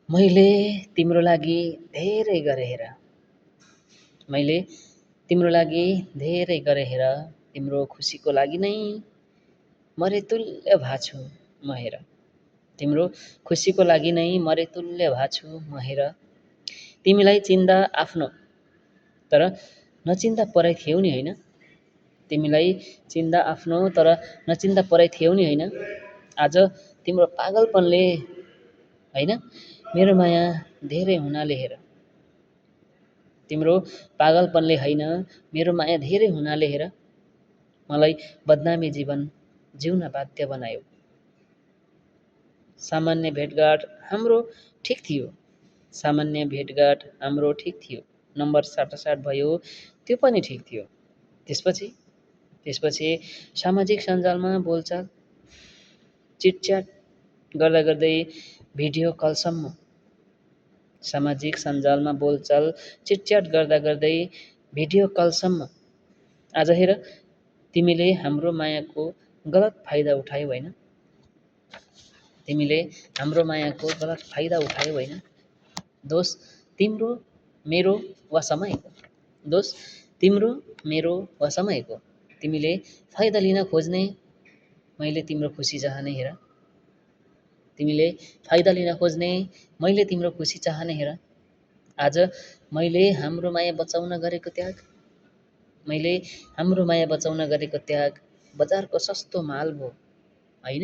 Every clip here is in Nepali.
मैले तिम्रो लागि धेरै गरे हेर। मैले तिम्रो लागि धेरै गरे हेर। तिम्रो खुसीको लागि नै मरेतुल्य भाछु म हेर। तिम्रो खुसीको लागि नै मरेतुल्य भाछु म हेर। तिमीलाई चिन्दा आफ्नो तर नचिन्दा पराई थियौ नि होइन। तिमीलाई चिन्दा आफ्नो तर नचिन्दा पराई थियौ नि होइन। आज तिम्रो पागलपनले होइन मेरो माया धेरै हुनाले हेर। तिम्रो पागलपनले होइन मेरो माया धेरै हुनाले हेर। मलाई बदनामी जीवन जिउन बाध्य बनायो। सामान्य भेटघाट हाम्रो ठिक थियो। सामान्य भेटघाट हाम्रो ठिक थियो। नम्बर साटासाट भयो त्यो पनि ठिक थियो। त्यसपछि सामाजिक सञ्जालमा बोलचाल चिटच्याट गर्दा गर्दै भिडियो कलसम्म सामाजिक सञ्जालमा बोलचाल चिटच्याट गर्दा गर्दै भिडियो कलसम्म आज हेर तिमीले हाम्रो मायाको गलत फाइदा उठायौ होइन। तिमीले हाम्रो मायाको गलत फाइदा उठायौ होइन। दोष तिम्रो मेरो वा समयको। दोष तिम्रो मेरो वा समयको। तिमीले फाइदा लिन खोज्ने मैले तिम्रो खुसी चाहने हेर। तिमीले फाइदा लिन खोज्ने मैले तिम्रो खुसी चाहने हेर। आज मैले हाम्रो माया बचाउन गरेको त्याग मैले हाम्रो माया बचाउन गरेको त्याग बजारको सस्तो माल भो होइन।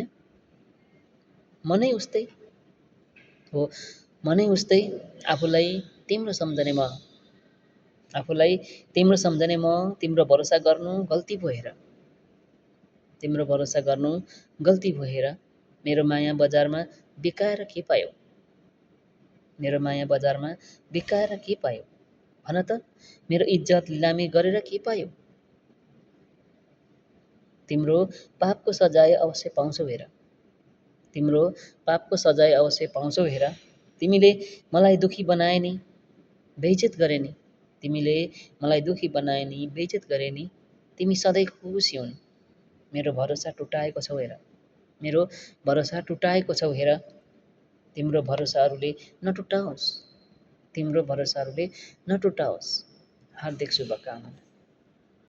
मनै उस्तै हो मनै उस्तै आफूलाई तिम्रो सम्झने म आफूलाई तिम्रो सम्झने म तिम्रो भरोसा गर्नु गल्ती भो हेर। तिम्रो भरोसा गर्नु गल्ती भो हेर। मेरो माया बजारमा बिकाएर के पायौ। मेरो माया बजारमा बिकाएर के पायौ भन त। मेरो इज्जत लिलामी गरेर के पायौ। तिम्रो पापको सजाय अवश्य पाउँछौ हेर। तिम्रो पापको सजाय अवश्य पाउँछौ हेर। तिमीले मलाई दुखी बनाए नि बेइज्जत गरे नि। तिमीले मलाई दुखी बनाए नि बेइज्जत गरे नि। तिमी सधैँ खुसी हुन्। मेरो भरोसा टुटाएको छौ हेर। मेरो भरोसा टुटाएको छौ हेर। तिम्रो भरोसा अरूले नटुटाओस्। तिम्रो भरोसा अरूले नटुटाओस्। हार्दिक शुभकामना।